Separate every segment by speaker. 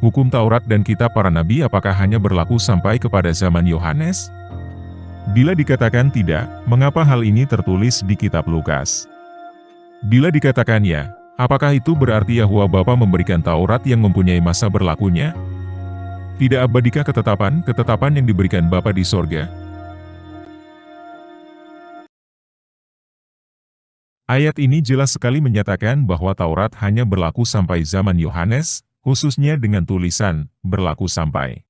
Speaker 1: hukum Taurat dan kitab para nabi apakah hanya berlaku sampai kepada zaman Yohanes? Bila dikatakan tidak, mengapa hal ini tertulis di kitab Lukas? Bila dikatakan ya, apakah itu berarti Yahuwah Bapa memberikan Taurat yang mempunyai masa berlakunya? Tidak abadikah ketetapan yang diberikan Bapa di sorga? Ayat ini jelas sekali menyatakan bahwa Taurat hanya berlaku sampai zaman Yohanes, khususnya dengan tulisan, berlaku sampai.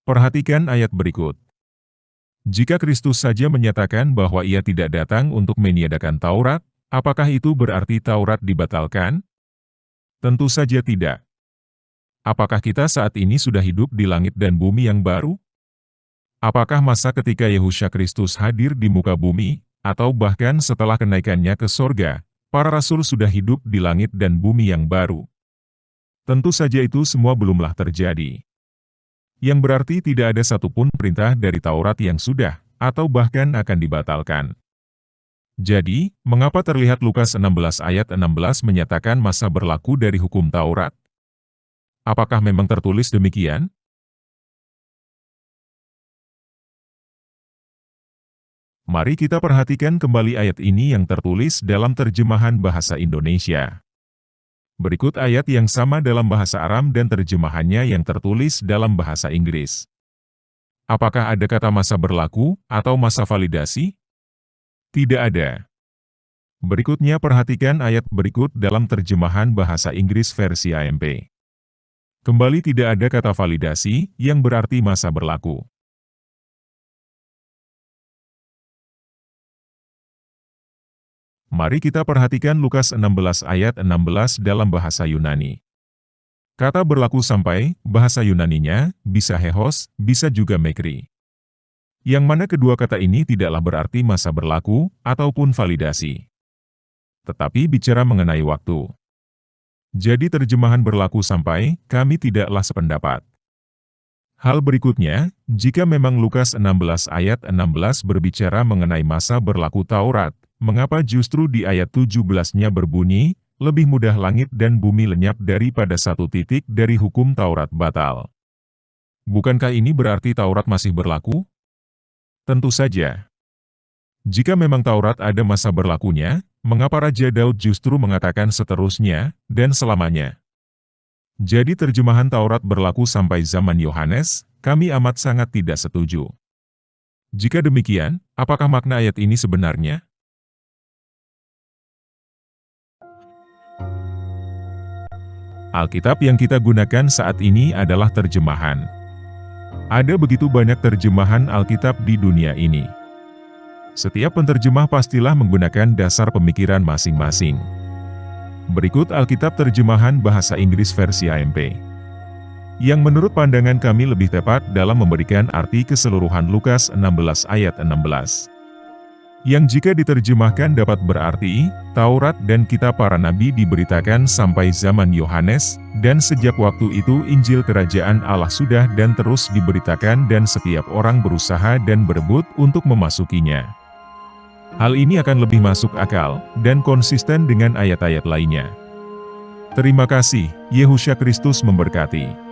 Speaker 1: Perhatikan ayat berikut. Jika Kristus saja menyatakan bahwa ia tidak datang untuk meniadakan Taurat, apakah itu berarti Taurat dibatalkan? Tentu saja tidak. Apakah kita saat ini sudah hidup di langit dan bumi yang baru? Apakah masa ketika Yehusha Kristus hadir di muka bumi, atau bahkan setelah kenaikannya ke sorga, para rasul sudah hidup di langit dan bumi yang baru? Tentu saja itu semua belumlah terjadi. Yang berarti tidak ada satupun perintah dari Taurat yang sudah, atau bahkan akan dibatalkan. Jadi, mengapa terlihat Lukas 16 ayat 16 menyatakan masa berlaku dari hukum Taurat? Apakah memang tertulis demikian? Mari kita perhatikan kembali ayat ini yang tertulis dalam terjemahan bahasa Indonesia. Berikut ayat yang sama dalam bahasa Aram dan terjemahannya yang tertulis dalam bahasa Inggris. Apakah ada kata masa berlaku atau masa validasi? Tidak ada. Berikutnya perhatikan ayat berikut dalam terjemahan bahasa Inggris versi AMP. Kembali tidak ada kata validasi, yang berarti masa berlaku. Mari kita perhatikan Lukas 16 ayat 16 dalam bahasa Yunani. Kata berlaku sampai, bahasa Yunaninya, bisa hehos, bisa juga mekri. Yang mana kedua kata ini tidaklah berarti masa berlaku, ataupun validasi. Tetapi bicara mengenai waktu. Jadi terjemahan berlaku sampai, kami tidaklah sependapat. Hal berikutnya, jika memang Lukas 16 ayat 16 berbicara mengenai masa berlaku Taurat, mengapa justru di ayat 17-nya berbunyi, lebih mudah langit dan bumi lenyap daripada satu titik dari hukum Taurat batal? Bukankah ini berarti Taurat masih berlaku? Tentu saja. Jika memang Taurat ada masa berlakunya, mengapa Raja Daud justru mengatakan seterusnya, dan selamanya? Jadi terjemahan Taurat berlaku sampai zaman Yohanes, kami amat sangat tidak setuju. Jika demikian, apakah makna ayat ini sebenarnya? Alkitab yang kita gunakan saat ini adalah terjemahan. Ada begitu banyak terjemahan Alkitab di dunia ini. Setiap penterjemah pastilah menggunakan dasar pemikiran masing-masing. Berikut Alkitab terjemahan bahasa Inggris versi AMP, yang menurut pandangan kami lebih tepat dalam memberikan arti keseluruhan Lukas 16 ayat 16. Yang jika diterjemahkan dapat berarti, Taurat dan kitab para nabi diberitakan sampai zaman Yohanes, dan sejak waktu itu Injil Kerajaan Allah sudah dan terus diberitakan dan setiap orang berusaha dan berebut untuk memasukinya. Hal ini akan lebih masuk akal, dan konsisten dengan ayat-ayat lainnya. Terima kasih, Yehusha Kristus memberkati.